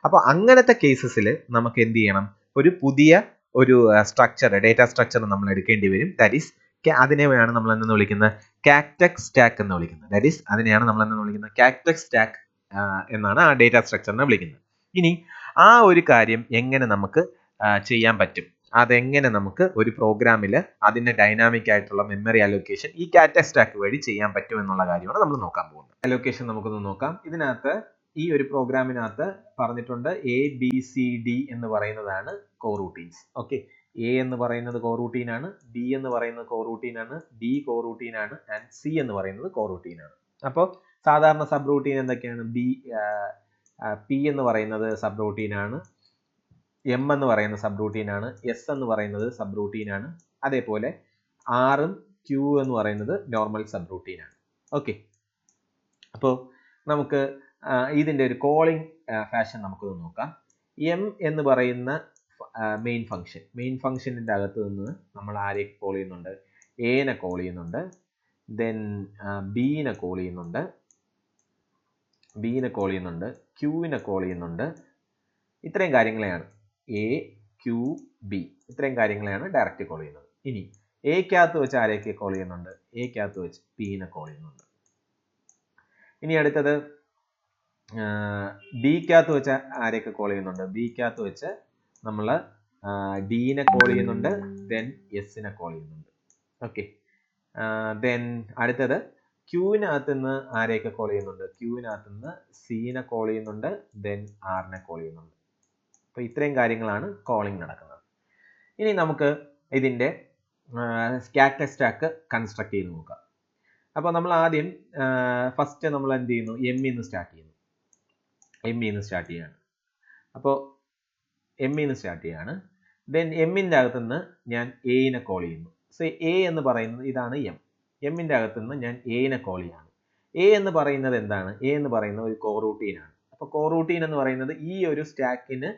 അപ്പോൾ അങ്ങനത്തെ കേസസിൽ നമുക്ക് എന്ത് ചെയ്യണം? ഒരു പുതിയ ഒരു സ്ട്രക്ചർ, ഡേറ്റ സ്ട്രക്ചർ നമ്മൾ എടുക്കേണ്ടി വരും. ദാറ്റ് ഈസ് അതിനെയാണ് നമ്മൾ എന്ന് വിളിക്കുന്നത് കാക്ടക്സ് സ്റ്റാക്ക് എന്ന് വിളിക്കുന്നത്. ദാറ്റ് ഈസ് അതിനെയാണ് നമ്മൾ എന്ന് വിളിക്കുന്നത് കാക്ടക്സ് സ്റ്റാക്ക് എന്നാണ് ആ ഡേറ്റ സ്ട്രക്ചറിനെ വിളിക്കുന്നത്. ഇനി ആ ഒരു കാര്യം എങ്ങനെ നമുക്ക് ചെയ്യാൻ പറ്റും? അതെങ്ങനെ നമുക്ക് ഒരു പ്രോഗ്രാമിൽ അതിന്റെ ഡൈനാമിക് ആയിട്ടുള്ള മെമ്മറി അലോക്കേഷൻ ഈ കാക്ടക്സ് സ്റ്റാക്ക് വഴി ചെയ്യാൻ പറ്റും എന്നുള്ള കാര്യമാണ് നമ്മൾ നോക്കാൻ പോകുന്നത്. അലോക്കേഷൻ നമുക്കൊന്ന് നോക്കാം. ഇതിനകത്ത് ഈ ഒരു പ്രോഗ്രാമിനകത്ത് പറഞ്ഞിട്ടുണ്ട് ABCD എന്ന് പറയുന്നതാണ് കോറൂട്ടീൻസ്. ഓക്കെ, A എന്ന് പറയുന്നത് കോറൂട്ടീൻ ആണ്, B എന്ന് പറയുന്നത് കോറൂട്ടീൻ ആണ്, D കോറൂട്ടീൻ ആണ്, ആൻഡ് C എന്ന് പറയുന്നത് കോറൂട്ടീൻ ആണ്. അപ്പോൾ സാധാരണ സബ് റൂട്ടീൻ എന്തൊക്കെയാണ്? P എന്ന് പറയുന്നത് സബ് റൂട്ടീൻ ആണ്, M എന്ന് പറയുന്ന സബ് റൂട്ടീൻ ആണ്, S എന്ന് പറയുന്നത് സബ് റൂട്ടീൻ ആണ്, അതേപോലെ R ഉം Q എന്ന് പറയുന്നത് നോർമൽ സബ് റൂട്ടീൻ ആണ്. ഓക്കെ, അപ്പോൾ നമുക്ക് ഇതിന്റെ ഒരു കോളിംഗ് ഫാഷൻ നമുക്കൊന്ന് നോക്കാം. M എന്ന് പറയുന്ന മെയിൻ ഫംഗ്ഷനിന്റെ അകത്ത് നിന്ന് നമ്മൾ ആരെ കോൾ ചെയ്യുന്നുണ്ട്? എനെ കോൾ ചെയ്യുന്നുണ്ട്, ദെൻ ബിനെ കോൾ ചെയ്യുന്നുണ്ട്, ക്യൂവിനെ കോൾ ചെയ്യുന്നുണ്ട്. ഇത്രയും കാര്യങ്ങളെയാണ് A, Q, B ഇത്രയും കാര്യങ്ങളെയാണ് ഡയറക്റ്റ് കോൾ ചെയ്യുന്നത്. ഇനി എക്കകത്ത് വെച്ച് ആരെയൊക്കെ കോൾ ചെയ്യുന്നുണ്ട്? എക്കകത്ത് വെച്ച് Pനെ കോൾ ചെയ്യുന്നുണ്ട്. ഇനി അടുത്തത് ബിക്കകത്ത് വെച്ച് ആരെയൊക്കെ കോൾ ചെയ്യുന്നുണ്ട്? ബിക്കകത്ത് വെച്ച് നമ്മൾ ഡിനെ കോൾ ചെയ്യുന്നുണ്ട്, ദെൻ എസിനെ കോൾ ചെയ്യുന്നുണ്ട്. ഓക്കെ, ദെൻ അടുത്തത് ക്യൂവിനകത്ത് നിന്ന് ആരെയൊക്കെ കോൾ ചെയ്യുന്നുണ്ട്? ക്യൂവിനകത്ത് നിന്ന് സിനെ കോൾ ചെയ്യുന്നുണ്ട്, ദെൻ ആറിനെ കോൾ ചെയ്യുന്നുണ്ട്. അപ്പോൾ ഇത്രയും കാര്യങ്ങളാണ് കോളിംഗ് നടക്കുന്നത്. ഇനി നമുക്ക് ഇതിന്റെ കാക്ടക്സ് സ്റ്റാക്ക് കൺസ്ട്രക്ട് ചെയ്ത് നോക്കാം. അപ്പോൾ നമ്മൾ ആദ്യം ഫസ്റ്റ് നമ്മൾ എന്ത് ചെയ്യുന്നു? എമ്മിന്ന് സ്റ്റാർട്ട് ചെയ്യുന്നു. അപ്പോൾ എമ്മിന്ന് സ്റ്റാർട്ട് ചെയ്യാണ്. ദെൻ എമ്മിൻ്റെ അകത്തുനിന്ന് ഞാൻ എനെ കോൾ ചെയ്യുന്നു. സോ എ എന്ന് പറയുന്നത് ഇതാണ് എം. എമ്മിൻ്റെ അകത്തുനിന്ന് ഞാൻ എനെ കോൾ ചെയ്യാണ്. എ എന്ന് പറയുന്നത് എന്താണ്? എ എന്ന് പറയുന്നത് ഒരു കോറൂട്ടീൻ ആണ്. അപ്പോൾ കോറൂട്ടീൻ എന്ന് പറയുന്നത് ഈ ഒരു സ്റ്റാക്കിന്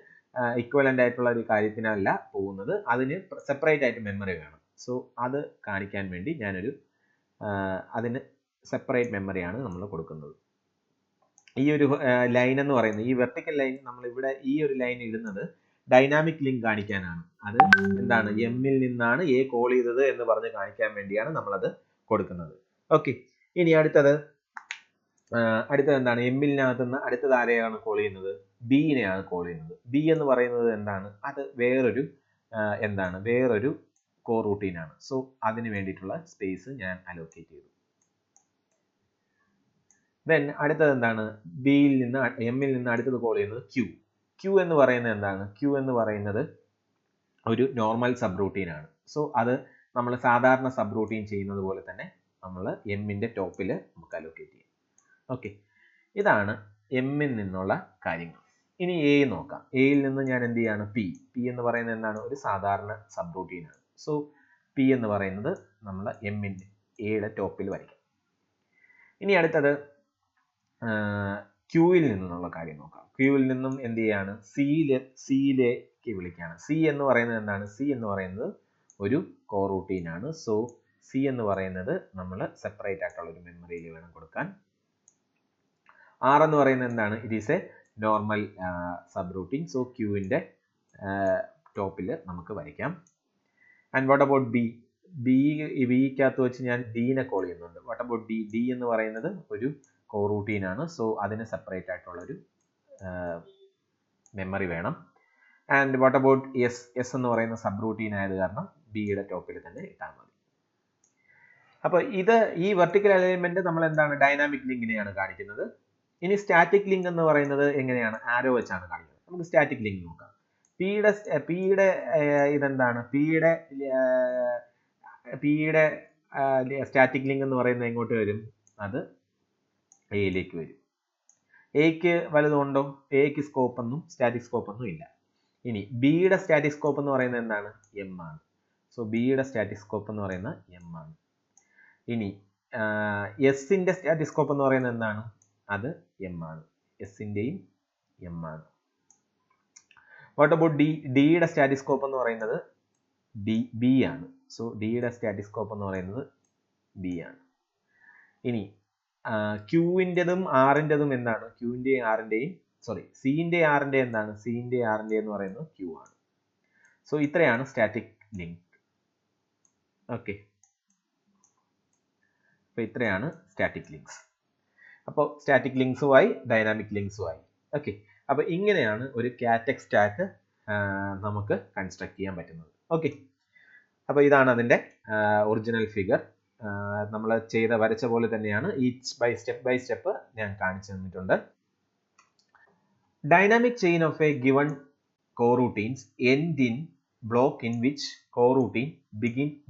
ഇക്വലന്റ് ആയിട്ടുള്ള ഒരു കാര്യത്തിനല്ല പോകുന്നത്, അതിന് സെപ്പറേറ്റ് ആയിട്ട് മെമ്മറി വേണം. സോ അത് കാണിക്കാൻ വേണ്ടി ഞാനൊരു അതിന് സെപ്പറേറ്റ് മെമ്മറിയാണ് നമ്മൾ കൊടുക്കുന്നത്. ഈ ഒരു ലൈൻ എന്ന് പറയുന്നത്, ഈ വെർട്ടിക്കൽ ലൈൻ നമ്മൾ ഇവിടെ ഈ ഒരു ലൈൻ ഇടുന്നത് ഡൈനാമിക് ലിങ്ക് കാണിക്കാനാണ്. അത് എന്താണ്? എമ്മിൽ നിന്നാണ് എ കോൾ ചെയ്തത് എന്ന് പറഞ്ഞ് കാണിക്കാൻ വേണ്ടിയാണ് നമ്മളത് കൊടുക്കുന്നത്. ഓക്കെ, ഇനി അടുത്തത് എന്താണ്? എമ്മിലിനകത്ത് നിന്ന് അടുത്തത് ആരെയാണ് കോൾ ചെയ്യുന്നത്? ബിനെയാണ് കോൾ ചെയ്യുന്നത്. ബി എന്ന് പറയുന്നത് എന്താണ്? അത് വേറൊരു വേറൊരു കോറൂട്ടീൻ ആണ്. സോ അതിന് വേണ്ടിയിട്ടുള്ള സ്പേസ് ഞാൻ അലോക്കേറ്റ് ചെയ്തു. ദെൻ അടുത്തത് എന്താണ്? ബിയിൽ നിന്ന് എമ്മിൽ നിന്ന് അടുത്തത് കോൾ ചെയ്യുന്നത് ക്യൂ എന്ന് പറയുന്നത് എന്താണ്? ക്യൂ എന്ന് പറയുന്നത് ഒരു നോർമൽ സബ് റൂട്ടീൻ ആണ്. സോ അത് നമ്മൾ സാധാരണ സബ് റൂട്ടീൻ ചെയ്യുന്നത് പോലെ തന്നെ നമ്മൾ എമ്മിന്റെ ടോപ്പിൽ നമുക്ക് അലോക്കേറ്റ് ചെയ്യാം. ഓക്കെ, ഇതാണ് എമ്മിൽ നിന്നുള്ള കാര്യങ്ങൾ. ഇനി എ നോക്കാം. എയിൽ നിന്ന് ഞാൻ എന്ത് ചെയ്യാണ്? പി എന്ന് പറയുന്നത് എന്താണ്? ഒരു സാധാരണ സബ് റൂട്ടീൻ ആണ്. സോ പി എന്ന് പറയുന്നത് നമ്മൾ എമ്മിന്റെ എയുടെ ടോപ്പിൽ വരയ്ക്കാം. ഇനി അടുത്തത് ക്യൂവിൽ നിന്നുള്ള കാര്യം നോക്കാം. ക്യൂവിൽ നിന്നും എന്ത് ചെയ്യാണ്? സിയിലേക്ക് വിളിക്കുകയാണ്. സി എന്ന് പറയുന്നത് എന്താണ്? സി എന്ന് പറയുന്നത് ഒരു കോറൂട്ടീൻ ആണ്. സോ സി എന്ന് പറയുന്നത് നമ്മൾ സെപ്പറേറ്റ് ആയിട്ടുള്ള ഒരു മെമ്മറിയിൽ വേണം കൊടുക്കാൻ. ആർ എന്ന് പറയുന്നത് എന്താണ്? It is a normal subroutine. So ക്യൂവിൻ്റെ ടോപ്പിൽ നമുക്ക് വരയ്ക്കാം. ആൻഡ് വാട്ട് അബൌട്ട് ബിക്കകത്ത് വെച്ച് ഞാൻ ഡിനെ കോൾ ചെയ്യുന്നുണ്ട്. വാട്ട് അബൌട്ട് ഡി എന്ന് പറയുന്നത് ഒരു കോറൂട്ടീൻ ആണ്. സോ അതിന് സെപ്പറേറ്റ് ആയിട്ടുള്ളൊരു മെമ്മറി വേണം. ആൻഡ് വാട്ട് അബൌട്ട് എസ് എന്ന് പറയുന്ന സബ് റൂട്ടീൻ ആയത് കാരണം ബിയുടെ ടോപ്പിൽ തന്നെ ഇട്ടാൽ മതി. അപ്പോൾ ഈ വെർട്ടിക്കൽ അലൈൻമെന്റ് നമ്മൾ എന്താണ്? ഡൈനാമിക് ലിങ്കിനെയാണ് കാണിക്കുന്നത്. ഇനി സ്റ്റാറ്റിക് ലിങ്ക് എന്ന് പറയുന്നത് എങ്ങനെയാണ്? ആരോ വെച്ചാണ് കാണിക്കുന്നത്. നമുക്ക് സ്റ്റാറ്റിക് ലിങ്ക് നോക്കാം. പിയുടെ ഇതെന്താണ്, പിയുടെ സ്റ്റാറ്റിക് ലിങ്ക് എന്ന് പറയുന്നത് എങ്ങോട്ട് വരും, അത് എയിലേക്ക് വരും. എക്ക് വലുതുണ്ടോ, എക്ക് സ്കോപ്പ് ഒന്നും സ്റ്റാറ്റിക് സ്കോപ്പ് ഒന്നും ഇല്ല. ഇനി ബിയുടെ സ്റ്റാറ്റിക് സ്കോപ്പ് എന്ന് പറയുന്നത് എന്താണ്, എം ആണ്. സോ ബിയുടെ സ്റ്റാറ്റിക് സ്കോപ്പ് എന്ന് പറയുന്നത് എം ആണ്. ഇനി എസിന്റെ സ്റ്റാറ്റിക് സ്കോപ്പ് എന്ന് പറയുന്നത് എന്താണ്, അത് എം ആണ്. എസിന്റെയും എം ആണ്. വാട്ട് അബൌട്ട് ഡി, ഡിയുടെ സ്റ്റാറ്റിക് സ്കോപ്പ് എന്ന് പറയുന്നത് ബി ആണ്. സോ ഡിയുടെ സ്റ്റാറ്റിക് സ്കോപ്പ് എന്ന് പറയുന്നത് ബി ആണ്. ഇനി ക്യൂവിൻ്റെതും ആറിൻ്റെതും എന്താണ്, ക്യൂവിൻ്റെയും ആറിൻ്റെയും സിന്റെ ആറിന്റെ എന്താണ്, സിന്റെ ആറിന്റെ എന്ന് പറയുന്നത് ക്യൂ ആണ്. സോ ഇത്രയാണ് സ്റ്റാറ്റിക് ലിങ്ക്. ഓക്കെ, അപ്പോൾ ഇത്രയാണ് സ്റ്റാറ്റിക് ലിങ്ക്സ്. അപ്പോൾ സ്റ്റാറ്റിക് ലിങ്ക്സുമായി ഡൈനാമിക് ലിങ്ക്സുമായി. ഓക്കെ, അപ്പോൾ ഇങ്ങനെയാണ് ഒരു കാറ്റക് സ്റ്റാക്ക് നമുക്ക് കൺസ്ട്രക്ട് ചെയ്യാൻ പറ്റുന്നത്. ഓക്കെ, അപ്പോൾ ഇതാണ് അതിൻ്റെ ഒറിജിനൽ ഫിഗർ. നമ്മൾ വരച്ച പോലെ തന്നെയാണ്, സ്റ്റെപ്പ് ബൈ സ്റ്റെപ്പ് ഞാൻ കാണിച്ചു തന്നിട്ടുണ്ട്. Dynamic chain of A given coroutines end in block in which coroutine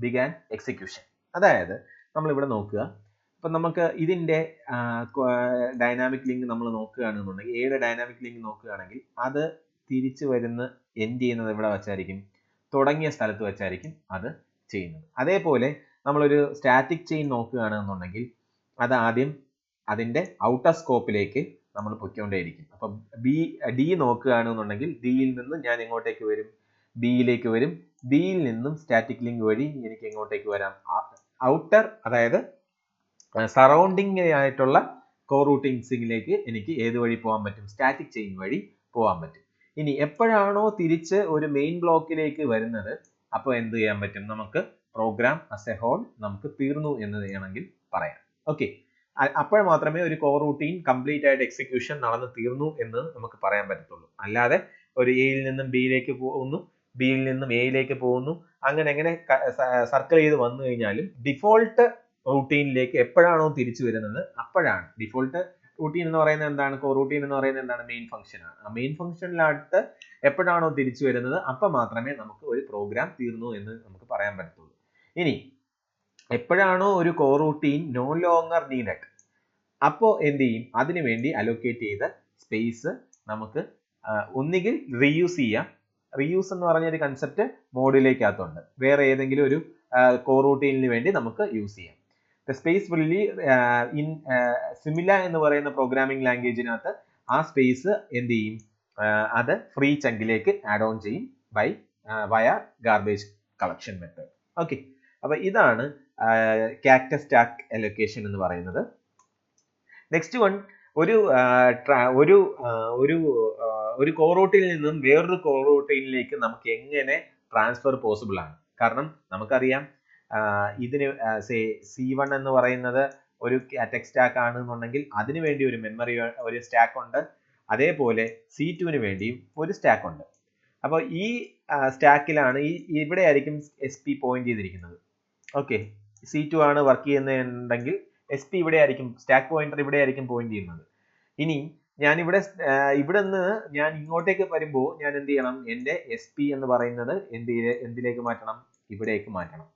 began execution. അതായത് നമ്മളിവിടെ നോക്കുക, ഇപ്പം നമുക്ക് ഇതിൻ്റെ ഡൈനാമിക് ലിങ്ക് നമ്മൾ നോക്കുകയാണെന്നുണ്ടെങ്കിൽ, എയുടെ ഡൈനാമിക് ലിങ്ക് നോക്കുകയാണെങ്കിൽ അത് തിരിച്ചു വരുന്ന എൻഡ് ചെയ്യുന്നത് എവിടെ വെച്ചായിരിക്കും, തുടങ്ങിയ സ്ഥലത്ത് വെച്ചായിരിക്കും അത് ചെയ്യുന്നത്. അതേപോലെ നമ്മളൊരു സ്റ്റാറ്റിക് ചെയിൻ നോക്കുകയാണെന്നുണ്ടെങ്കിൽ അത് ആദ്യം അതിൻ്റെ ഔട്ടർ സ്കോപ്പിലേക്ക് നമ്മൾ പൊയ്ക്കൊണ്ടേയിരിക്കും. അപ്പം ഡി നോക്കുകയാണെന്നുണ്ടെങ്കിൽ ഡിയിൽ നിന്ന് ഞാൻ എങ്ങോട്ടേക്ക് വരും, ബിയിലേക്ക് വരും. ബിയിൽ നിന്നും സ്റ്റാറ്റിക് ലിങ്ക് വഴി എനിക്ക് എങ്ങോട്ടേക്ക് വരാം, ഔട്ടർ, അതായത് സറൗണ്ടിങ് ആയിട്ടുള്ള കോറൂട്ടിൻസിലേക്ക് എനിക്ക് ഏത് വഴി പോകാൻ പറ്റും, സ്റ്റാറ്റിക് ചെയിൻ വഴി പോകാൻ പറ്റും. ഇനി എപ്പോഴാണോ തിരിച്ച് ഒരു മെയിൻ ബ്ലോക്കിലേക്ക് വരുന്നത്, അപ്പോൾ എന്ത് ചെയ്യാൻ പറ്റും, നമുക്ക് പ്രോഗ്രാം ആസ് എ ഹോൾ നമുക്ക് തീർന്നു എന്ന് വേണമെങ്കിൽ പറയാം. ഓക്കെ, അപ്പോൾ മാത്രമേ ഒരു കോറൂട്ടീൻ കംപ്ലീറ്റ് ആയിട്ട് എക്സിക്യൂഷൻ നടന്ന് തീർന്നു എന്ന് നമുക്ക് പറയാൻ പറ്റത്തുള്ളൂ. അല്ലാതെ ഒരു എയിൽ നിന്നും ബിയിലേക്ക് പോകുന്നു, ബിയിൽ നിന്നും എയിലേക്ക് പോകുന്നു, അങ്ങനെ സർക്കിൾ ചെയ്ത് വന്നു കഴിഞ്ഞാലും ഡിഫോൾട്ട് റൂട്ടീനിലേക്ക് എപ്പോഴാണോ തിരിച്ചു വരുന്നത് അപ്പോഴാണ്. ഡിഫോൾട്ട് റൂട്ടീൻ എന്ന് പറയുന്നത് എന്താണ്, കോറൂട്ടീൻ എന്ന് പറയുന്നത് എന്താണ്, മെയിൻ ഫംഗ്ഷൻ ആണ്. ആ മെയിൻ ഫംഗ്ഷനിലായിട്ട് എപ്പോഴാണോ തിരിച്ചു വരുന്നത് അപ്പോൾ മാത്രമേ നമുക്ക് ഒരു പ്രോഗ്രാം തീർന്നു എന്ന് നമുക്ക് പറയാൻ പറ്റത്തുള്ളൂ. ഇനി എപ്പോഴാണോ ഒരു കോറൂട്ടീൻ നോ ലോങ്ങർ നീഡഡ്, അപ്പോൾ എന്ത് ചെയ്യും, അതിനുവേണ്ടി അലോക്കേറ്റ് ചെയ്ത സ്പേസ് നമുക്ക് ഒന്നുകിൽ റീയൂസ് ചെയ്യാം. റീയൂസ് എന്ന് പറഞ്ഞ ഒരു കൺസെപ്റ്റ് മോഡിലേക്കകത്തുണ്ട്. വേറെ ഏതെങ്കിലും ഒരു കോറൂട്ടീനിന് വേണ്ടി നമുക്ക് യൂസ് ചെയ്യാം. The space Willy in similar എന്ന് പറയുന്ന പ്രോഗ്രാമിംഗ് ലാംഗ്വേജിനകത്ത് ആ സ്പേസ് എന്ത് ചെയ്യും, അത് ഫ്രീ ചങ്കിലേക്ക് ആഡ് ഓൺ ചെയ്യും വയ ഗാർബേജ് കളക്ഷൻ മെത്തേഡ്. ഓക്കെ, അപ്പൊ ഇതാണ് കാക്ടസ് സ്റ്റാക്ക് അലോക്കേഷൻ എന്ന് പറയുന്നത്. നെക്സ്റ്റ് വൺ, ഒരു കോറൂട്ടീനിൽ നിന്നും വേറൊരു കോറൂട്ടീനിലേക്ക് നമുക്ക് എങ്ങനെ ട്രാൻസ്ഫർ പോസിബിൾ ആണ്. കാരണം നമുക്കറിയാം ഇതിന് C1 എന്ന് പറയുന്നത് ഒരു കാറ്റക് സ്റ്റാക്ക് ആണെന്നുണ്ടെങ്കിൽ അതിനു വേണ്ടി ഒരു മെമ്മറി ഒരു സ്റ്റാക്ക് ഉണ്ട്. അതേപോലെ C2 വേണ്ടിയും ഒരു സ്റ്റാക്ക് ഉണ്ട്. അപ്പോൾ ഈ സ്റ്റാക്കിലാണ് ഇവിടെ ആയിരിക്കും SP പോയിന്റ് ചെയ്തിരിക്കുന്നത്. ഓക്കെ, C2 ആണ് വർക്ക് ചെയ്യുന്നതെന്നുണ്ടെങ്കിൽ SP ഇവിടെ ആയിരിക്കും, സ്റ്റാക്ക് പോയിന്റർ ഇവിടെ ആയിരിക്കും പോയിന്റ് ചെയ്യുന്നത്. ഇനി ഞാൻ ഇവിടെ നിന്ന് ഞാൻ ഇങ്ങോട്ടേക്ക് വരുമ്പോൾ ഞാൻ എന്ത് ചെയ്യണം, എൻ്റെ SP എന്ന് പറയുന്നത് എന്തിലേക്ക് മാറ്റണം, ഇവിടേക്ക് മാറ്റണം.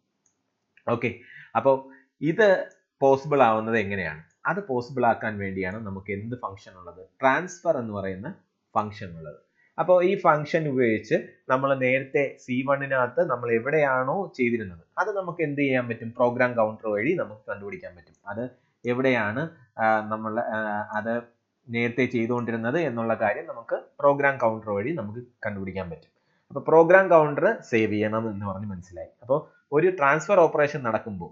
ഓക്കെ, അപ്പോൾ ഇത് പോസിബിൾ ആവുന്നത് എങ്ങനെയാണ്, അത് പോസിബിൾ ആക്കാൻ വേണ്ടിയാണ് നമുക്ക് എന്ത് ഫംഗ്ഷൻ ഉള്ളത്, ട്രാൻസ്ഫർ എന്ന് പറയുന്ന ഫംഗ്ഷൻ ഉള്ളത്. അപ്പോൾ ഈ ഫംഗ്ഷൻ ഉപയോഗിച്ച് നമ്മൾ നേരത്തെ C1-നകത്ത് നമ്മൾ എവിടെയാണോ ചെയ്തിരുന്നത് അത് നമുക്ക് എന്ത് ചെയ്യാൻ പറ്റും, പ്രോഗ്രാം കൗണ്ടർ വഴി നമുക്ക് കണ്ടുപിടിക്കാൻ പറ്റും. അത് എവിടെയാണ് നമ്മൾ അത് നേരത്തെ ചെയ്തുകൊണ്ടിരുന്നത് എന്നുള്ള കാര്യം നമുക്ക് പ്രോഗ്രാം കൗണ്ടർ വഴി നമുക്ക് കണ്ടുപിടിക്കാൻ പറ്റും. അപ്പോൾ പ്രോഗ്രാം കൗണ്ടർ സേവ് ചെയ്യണം എന്ന് പറഞ്ഞ് മനസ്സിലായി. അപ്പോൾ ഒരു ട്രാൻസ്ഫർ ഓപ്പറേഷൻ നടക്കുമ്പോൾ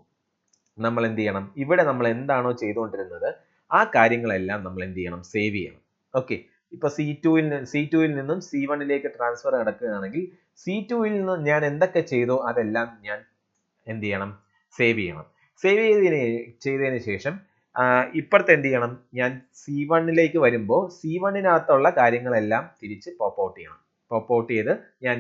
നമ്മൾ എന്ത് ചെയ്യണം, ഇവിടെ നമ്മൾ എന്താണോ ചെയ്തുകൊണ്ടിരുന്നത് ആ കാര്യങ്ങളെല്ലാം നമ്മൾ എന്ത് ചെയ്യണം, സേവ് ചെയ്യണം. ഓക്കെ, ഇപ്പൊ C2-ൽ നിന്നും C1-ലേക്ക് ട്രാൻസ്ഫർ നടക്കുകയാണെങ്കിൽ C2-ൽ നിന്ന് ഞാൻ എന്തൊക്കെ ചെയ്തോ അതെല്ലാം ഞാൻ എന്ത് ചെയ്യണം, സേവ് ചെയ്യണം. സേവ് ചെയ്തതിന് ശേഷം ഇപ്പുറത്ത് എന്ത് ചെയ്യണം, ഞാൻ C1-ലേക്ക് വരുമ്പോൾ C1-നകത്തുള്ള കാര്യങ്ങളെല്ലാം തിരിച്ച് പോപ്പ് ഔട്ട് ചെയ്യണം. പോപ്പ് ഔട്ട് ചെയ്ത് ഞാൻ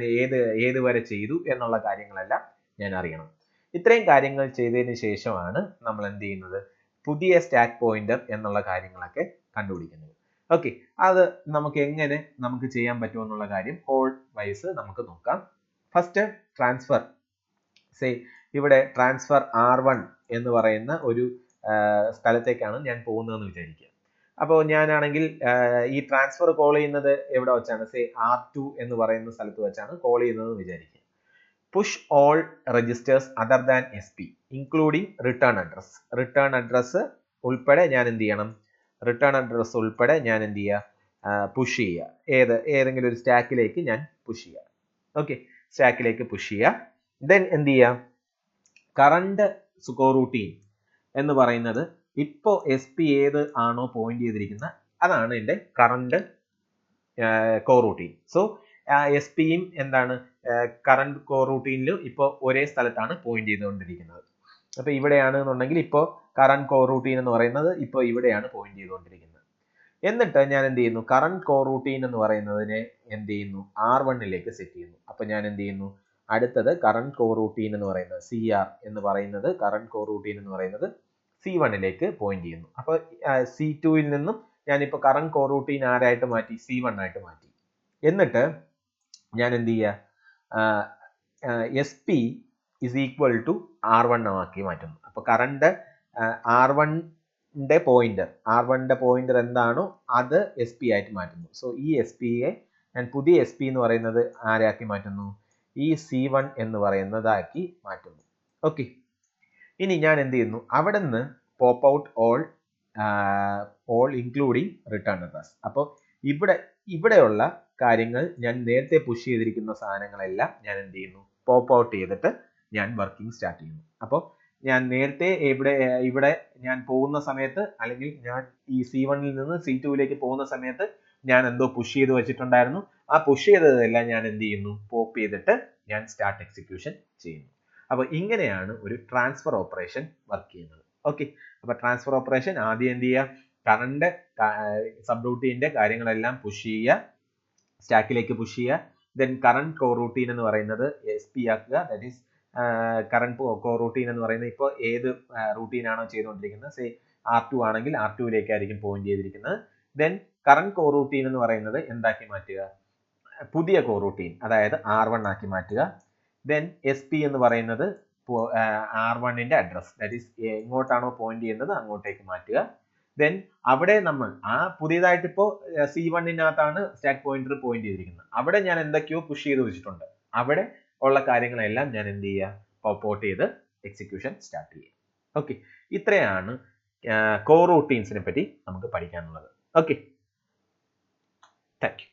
ഏത് വരെ ചെയ്തു എന്നുള്ള കാര്യങ്ങളെല്ലാം ഞാൻ അറിയണം. ഇത്രയും കാര്യങ്ങൾ ചെയ്തതിന് ശേഷമാണ് നമ്മൾ എന്ത് ചെയ്യുന്നത്, പുതിയ സ്റ്റാക്ക് പോയിന്റർ എന്നുള്ള കാര്യങ്ങളൊക്കെ കണ്ടുപിടിക്കുന്നത്. ഓക്കെ, അത് നമുക്ക് എങ്ങനെ നമുക്ക് ചെയ്യാൻ പറ്റുമെന്നുള്ള കാര്യം കോഡ് വൈസ് നമുക്ക് നോക്കാം. ഫസ്റ്റ് ട്രാൻസ്ഫർ, സേ ഇവിടെ ട്രാൻസ്ഫർ R1 എന്ന് പറയുന്ന ഒരു സ്ഥലത്തേക്കാണ് ഞാൻ പോകുന്നതെന്ന് വിചാരിക്കുക. അപ്പോൾ ഞാനാണെങ്കിൽ ഈ ട്രാൻസ്ഫർ കോൾ ചെയ്യുന്നത് എവിടെ വെച്ചാണ്? സേ R2 എന്ന് പറയുന്ന സ്ഥലത്ത് വെച്ചാണ് കോൾ ചെയ്യുന്നതെന്ന് വിചാരിക്കുക. Push all registers other than SP including return address. Return address ഉൾപ്പെടെ ഞാൻ എന്ത് ചെയ്യണം? റിട്ടേൺ അഡ്രസ് ഉൾപ്പെടെ ഞാൻ എന്ത് ചെയ്യുക? പുഷ് ചെയ്യുക. ഏതെങ്കിലും ഒരു സ്റ്റാക്കിലേക്ക് ഞാൻ പുഷ് ചെയ്യുക. ഓക്കെ, സ്റ്റാക്കിലേക്ക് പുഷ് ചെയ്യുക. ദെൻ എന്ത് ചെയ്യുക? കറണ്ട് കോറൂട്ടീൻ എന്ന് പറയുന്നത് ഇപ്പോൾ SP ഏത് ആണോ പോയിന്റ് ചെയ്തിരിക്കുന്നത് അതാണ് എൻ്റെ കറണ്ട് കോറൂട്ടീൻ. സോ SP-യും എന്താണ് കറണ്ട് കോറൂട്ടീനിലും ഇപ്പോൾ ഒരേ സ്ഥലത്താണ് പോയിന്റ് ചെയ്തുകൊണ്ടിരിക്കുന്നത്. അപ്പോൾ ഇവിടെയാണ് എന്നുണ്ടെങ്കിൽ ഇപ്പോൾ കറണ്ട് കോറൂട്ടീൻ എന്ന് പറയുന്നത് ഇപ്പോൾ ഇവിടെയാണ് പോയിന്റ് ചെയ്തുകൊണ്ടിരിക്കുന്നത്. എന്നിട്ട് ഞാൻ എന്ത് ചെയ്യുന്നു? കറണ്ട് കോറൂട്ടീൻ എന്ന് പറയുന്നതിനെ എന്ത് ചെയ്യുന്നു? R1ലേക്ക് സെറ്റ് ചെയ്യുന്നു. അപ്പോൾ ഞാൻ എന്ത് ചെയ്യുന്നു? അടുത്തത് കറണ്ട് കോറൂട്ടീൻ എന്ന് പറയുന്നത് CR എന്ന് പറയുന്നത് കറണ്ട് കോറൂട്ടീൻ എന്ന് പറയുന്നത് C1ലേക്ക് പോയിന്റ് ചെയ്യുന്നു. അപ്പോൾ C2-ൽ നിന്നും ഞാനിപ്പോൾ കറണ്ട് കോറൂട്ടീൻ ആരായിട്ട് മാറ്റി? C1 ആയിട്ട് മാറ്റി. എന്നിട്ട് ഞാൻ എന്ത് ചെയ്യുക? SP is equal to R1 ആക്കി മാറ്റുന്നു. അപ്പോൾ കറണ്ട് R1ന്റെ പോയിന്റർ എന്താണോ അത് SP ആയിട്ട് മാറ്റുന്നു. സോ ഈ SP-യെ ഞാൻ പുതിയ SP എന്ന് പറയുന്നത് ആരാക്കി മാറ്റുന്നു? ഈ C1 എന്ന് പറയുന്നതാക്കി മാറ്റുന്നു. ഓക്കെ, ഇനി ഞാൻ എന്ത് ചെയ്യുന്നു? അവിടെ നിന്ന് pop out all including return address. അപ്പോൾ ഇവിടെയുള്ള കാര്യങ്ങൾ ഞാൻ നേരത്തെ പുഷ് ചെയ്തിരിക്കുന്ന സാധനങ്ങളെല്ലാം ഞാൻ എന്ത് ചെയ്യുന്നു? പോപ്പ് ഔട്ട് ചെയ്തിട്ട് ഞാൻ വർക്കിംഗ് സ്റ്റാർട്ട് ചെയ്യുന്നു. അപ്പോൾ ഞാൻ നേരത്തെ ഇവിടെ ഞാൻ പോകുന്ന സമയത്ത്, അല്ലെങ്കിൽ ഞാൻ ഈ C1-ൽ നിന്ന് C2-ലേക്ക് പോകുന്ന സമയത്ത് ഞാൻ എന്തോ പുഷ് ചെയ്ത് വെച്ചിട്ടുണ്ടായിരുന്നു. ആ പുഷ് ചെയ്തതെല്ലാം ഞാൻ എന്ത് ചെയ്യുന്നു? പോപ്പ് ചെയ്തിട്ട് ഞാൻ സ്റ്റാർട്ട് എക്സിക്യൂഷൻ ചെയ്യുന്നു. അപ്പോൾ ഇങ്ങനെയാണ് ഒരു ട്രാൻസ്ഫർ ഓപ്പറേഷൻ വർക്ക് ചെയ്യുന്നത്. ഓക്കെ, അപ്പോൾ ട്രാൻസ്ഫർ ഓപ്പറേഷൻ ആദ്യം എന്ത് ചെയ്യുക? കറണ്ട് സബ് റൂട്ടീന്റെ കാര്യങ്ങളെല്ലാം പുഷ് ചെയ്യുക, സ്റ്റാക്കിലേക്ക് പുഷ് ചെയ്യുക. ദെൻ കറണ്ട് കോറൂട്ടീൻ എന്ന് പറയുന്നത് SP ആക്കുക. ദാറ്റ് ഈസ് കറണ്ട് കോറൂട്ടീൻ എന്ന് പറയുന്നത് ഇപ്പോൾ ഏത് റൂട്ടീനാണോ ചെയ്തുകൊണ്ടിരിക്കുന്നത്, സേ R2 ആണെങ്കിൽ R2ലേക്കായിരിക്കും പോയിന്റ് ചെയ്തിരിക്കുന്നത്. ദെൻ കറണ്ട് കോറൂട്ടീൻ എന്ന് പറയുന്നത് എന്താക്കി മാറ്റുക? പുതിയ കോറൂട്ടീൻ, അതായത് R1 ആക്കി മാറ്റുക. ദെൻ SP എന്ന് പറയുന്നത് R1ന്റെ അഡ്രസ്, ദാറ്റ് ഈസ് എങ്ങോട്ടാണോ പോയിന്റ് ചെയ്യുന്നത് അങ്ങോട്ടേക്ക് മാറ്റുക. ദെൻ അവിടെ നമ്മൾ പുതിയതായിട്ട് ഇപ്പോൾ C1-നകത്താണ് സ്റ്റാക്ക് പോയിന്റർ പോയിന്റ് ചെയ്തിരിക്കുന്നത്. അവിടെ ഞാൻ എന്തൊക്കെയോ പുഷ് ചെയ്ത് വെച്ചിട്ടുണ്ട്. അവിടെ ഉള്ള കാര്യങ്ങളെല്ലാം ഞാൻ എന്ത് ചെയ്യുക? പോപ്പ് ഔട്ട് ചെയ്ത് എക്സിക്യൂഷൻ സ്റ്റാർട്ട് ചെയ്യുക. ഓക്കെ, ഇത്രയാണ് കോറൂട്ടീൻസിനെ പറ്റി നമുക്ക് പഠിക്കാനുള്ളത്. Okay, thank you.